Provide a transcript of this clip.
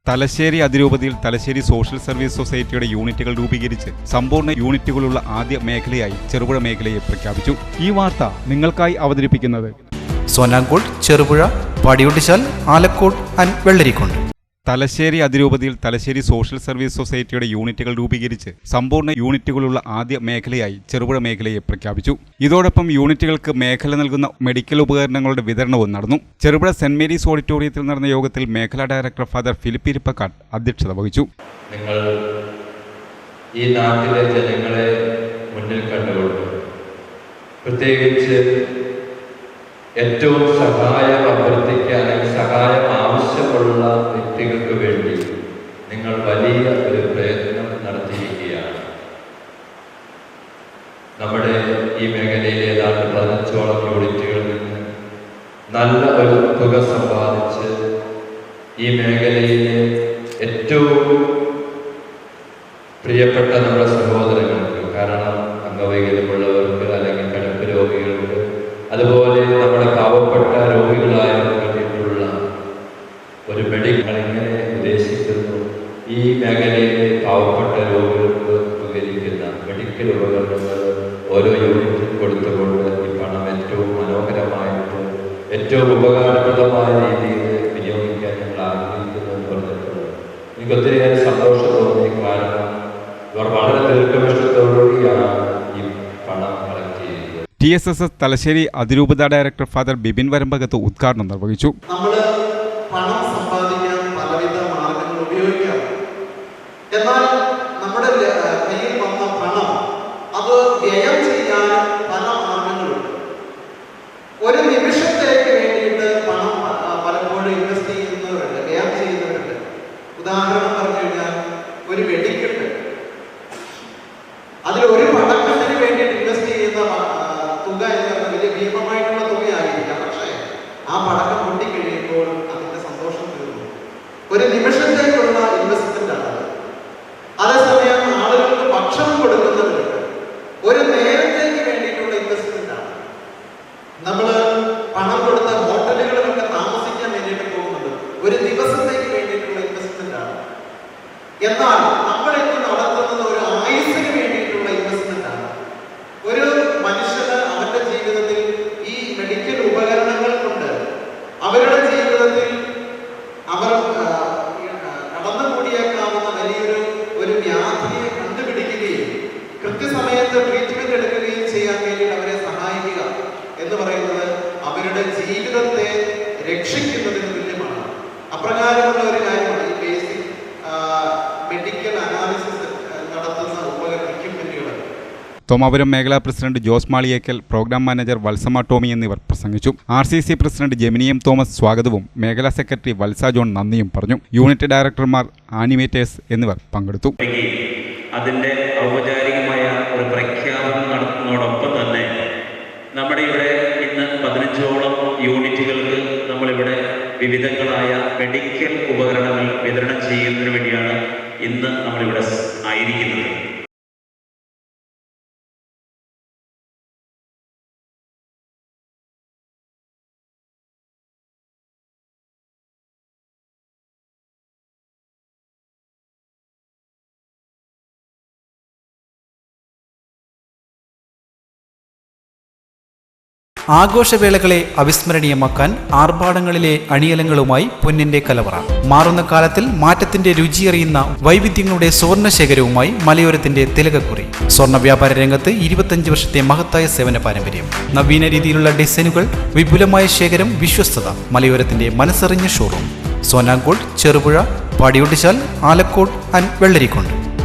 തലശ്ശേരി അതിരൂപതയിൽ Thalassery social service സൊസൈറ്റിയുടെ യൂണിറ്റുകൾ രൂപീകരിച്ച് സമ്പൂർണ്ണ യൂണിറ്റുകളുള്ള ആദ്യ മേഖലയായി ചെറുപുഴ മേഖലയെ പ്രഖ്യാപിച്ചു. ഈ വാർത്ത നിങ്ങൾക്കായി അവതരിപ്പിക്കുന്നത് സോനാങ്കോട്, ചെറുപുഴ, പാടിയൊട്ടിച്ചാൽ, ആലക്കോട് ആൻഡ് വെള്ളരിക്കുണ്ട്. തലശ്ശേരി അതിരൂപതയിൽ തലശ്ശേരി സോഷ്യൽ സർവീസ് സൊസൈറ്റിയുടെ യൂണിറ്റുകൾ രൂപീകരിച്ച് സമ്പൂർണ്ണ യൂണിറ്റുകളുള്ള ആദ്യ മേഖലയായി ചെറുപുഴ മേഖലയെ പ്രഖ്യാപിച്ചു. ഇതോടൊപ്പം യൂണിറ്റുകൾക്ക് മേഖല നൽകുന്ന മെഡിക്കൽ ഉപകരണങ്ങളുടെ വിതരണവും നടന്നു. ചെറുപുഴ സെന്റ് മേരീസ് ഓഡിറ്റോറിയത്തിൽ നടന്ന യോഗത്തിൽ മേഖലാ ഡയറക്ടർ ഫാദർ ഫിലിപ്പ് ഇരിപ്പക്കാട് അധ്യക്ഷത വഹിച്ചു. നിങ്ങൾ ഈ നാട്ടിലെ ജനങ്ങളെ മുന്നിൽ കണ്ടുകൊണ്ട് പ്രത്യേകിച്ച് ഏറ്റവും സഹായം അഭ്യർത്ഥിക്കാൻ അല്ലെങ്കിൽ സഹായം ആവശ്യമുള്ള വ്യക്തികൾക്ക് വേണ്ടി നിങ്ങൾ വലിയ ഒരു പ്രയത്നം നടത്തിയിരിക്കുകയാണ്. നമ്മുടെ ഈ മേഖലയിലെ ഏതാണ്ട് 15ഓളം യൂണിറ്റുകളിൽ നിന്ന് നല്ല ഒരു തുക സമ്പാദിച്ച് ഈ മേഖലയിലെ ഏറ്റവും പ്രിയപ്പെട്ട നമ്മുടെ സഹോദരങ്ങൾക്ക്, കാരണം അംഗവൈകല്യമുള്ളവർക്ക് അല്ലെങ്കിൽ കിടപ്പ് രോഗികൾക്ക്, അതുപോലെ നമ്മുടെ പാവപ്പെട്ട രോഗികളായവർക്ക് വേണ്ടിയിട്ടുള്ള ഒരു മെഡിക്കൽ ഇങ്ങനെ ഉദ്ദേശിക്കുന്നു. ഈ മേഖലയിലെ പാവപ്പെട്ട രോഗികൾക്ക് ഉപകരിക്കുന്ന മെഡിക്കൽ ഉപകരണങ്ങൾ ഓരോ യൂണിറ്റിൽ കൊടുത്തുകൊണ്ട് ഈ പണം ഏറ്റവും മനോഹരമായിട്ട് ഏറ്റവും ഉപകാരപ്രദമായ രീതിയിൽ വിനിയോഗിക്കാൻ ഞങ്ങൾ ആഗ്രഹിക്കുന്നു എന്ന് പറഞ്ഞിട്ടുണ്ട്. എനിക്ക് ഒത്തിരിയേറെ സന്തോഷം തോന്നി. കാരണം ഇവർ വളരെ ദീർഘവീക്ഷണത്തോടുകൂടിയാണ് ഈ പണം കളക്ട് ചെയ്യുന്നത്. TSS തലശ്ശേരി അതിരൂപത ഡയറക്ടർ ഫാദർ ബിബിൻ വരമ്പകത്ത് ഉദ്ഘാടനം നിർവഹിച്ചു. നമ്മൾ പണം സമ്പാദിക്കാൻ പലവിധ മാർഗങ്ങൾ ഉപയോഗിക്കാം. എന്നാൽ നമ്മുടെ കയ്യിൽ വന്ന പണം അത് വ്യയം ചെയ്യാൻ പല മാർഗങ്ങളുണ്ട്. ഒരു നിമിഷത്തേക്ക് വേണ്ടിയിട്ട് പണം പലപ്പോഴും ഇൻവെസ്റ്റ് ചെയ്യുന്നവരുണ്ട്, വ്യയം ചെയ്യുന്നവരുണ്ട്. ഉദാഹരണം പറഞ്ഞു കഴിഞ്ഞാൽ ഒരു വെടിക്കെട്ട്, അതിൽ ഒരു പടക്കത്തിന് വേണ്ടിയിട്ട് ഇൻവെസ്റ്റ് ചെയ്യുന്ന തുക എന്ന് പറഞ്ഞാൽ വലിയ ഭീമമായിട്ടുള്ള തുകയായിരിക്കാം. പക്ഷേ ആ പടക്കം പൊട്ടിക്കഴിയുമ്പോൾ അതിന്റെ സന്തോഷം തീർന്നു. ഒരു നിമിഷത്തേക്കുള്ള ഇൻവെസ്റ്റ്മെന്റ് ആണ്. അതേസമയം ആളുകൾക്ക് ഭക്ഷണം കൊടുക്കുന്നവരുണ്ട്, ഒരു നേരത്തേക്ക് വേണ്ടിയിട്ടുള്ള ഇൻവെസ്റ്റ്മെന്റ് ആണ്. നമ്മൾ പണം കൊടുത്ത ഹോട്ടലുകളിലൊക്കെ താമസിക്കാൻ വേണ്ടിയിട്ട് പോകുന്നത് ഒരു ദിവസത്തേക്ക് വേണ്ടിയിട്ടുള്ള ഇൻവെസ്റ്റ്മെന്റ് ആണ്. എന്നാൽ നമ്മൾ ഇന്ന് നടത്തുന്നത് ഒരു ആയുസിന് വേണ്ടിയിട്ടുള്ള ഇൻവെസ്റ്റ്മെന്റ് ആണ്. ഒരു മനുഷ്യന് അവന്റെ ജീവിതത്തിൽ ഈ മെഡിക്കൽ ഉപകരണങ്ങൾ കൊണ്ട് അവരുടെ ജീവിതത്തിൽ അവർ കടന്നുകൂടിയേക്കാവുന്ന വലിയൊരു വ്യാധിയെ കണ്ടുപിടിക്കുകയും കൃത്യസമയത്ത് ട്രീറ്റ്മെന്റ് എടുക്കുകയും ചെയ്യാൻ വേണ്ടി അവരെ സഹായിക്കുക എന്ന് പറയുന്നത് അവരുടെ ജീവിതത്തെ രക്ഷിക്കുന്നതിന് തുല്യമാണ്. അപ്രകാരമുള്ള ഒരു കാര്യമാണ് ഈ ബേസിക് മെഡിക്കൽ അനാലിസിസ് നടത്തുന്ന എക്യുപ്മെന്റുകൾ. തോമാപുരം മേഖലാ president Jose Maliyekkal, program manager Valsamma Tomy എന്നിവർ പ്രസംഗിച്ചു. RCC president Gemini M Thomas സ്വാഗതവും മേഖലാ സെക്രട്ടറി വത്സ ജോൺ നന്ദിയും പറഞ്ഞു. യൂണിറ്റ് ഡയറക്ടർമാർ, ആനിമേറ്റേഴ്സ് എന്നിവർ പങ്കെടുത്തു. അതിൻ്റെ ഔപചാരികമായ ഒരു പ്രഖ്യാപനം നടത്തുന്നതോടൊപ്പം തന്നെ നമ്മുടെ ഇവിടെ ഇന്ന് 15ഓളം യൂണിറ്റുകൾക്ക് നമ്മളിവിടെ വിവിധങ്ങളായ മെഡിക്കൽ ഉപകരണങ്ങൾ വിതരണം ചെയ്യുന്നതിന് വേണ്ടിയാണ് ഇന്ന് നമ്മളിവിടെ ആയിരിക്കുന്നത്. ആഘോഷവേളകളെ അവിസ്മരണീയമാക്കാൻ ആർഭാടങ്ങളിലെ അണിയലങ്ങളുമായി പൊന്നിന്റെ കലവറ. മാറുന്ന കാലത്തിൽ മാറ്റത്തിന്റെ രുചിയറിയുന്ന വൈവിധ്യങ്ങളുടെ സ്വർണ്ണശേഖരവുമായി മലയോരത്തിന്റെ തിലകക്കുറി. സ്വർണ്ണ വ്യാപാര രംഗത്ത് 25 വർഷത്തെ മഹത്തായ സേവന പാരമ്പര്യം, നവീന രീതിയിലുള്ള ഡിസൈനുകൾ, വിപുലമായ ശേഖരം, വിശ്വസ്തത. മലയോരത്തിന്റെ മനസ്സറിഞ്ഞ ഷോറൂം. സോനാങ്കോട്, ചെറുപുഴ, പാടിയൊട്ടിച്ചാൽ, ആലക്കോട് ആൻഡ് വെള്ളരിക്കുണ്ട്.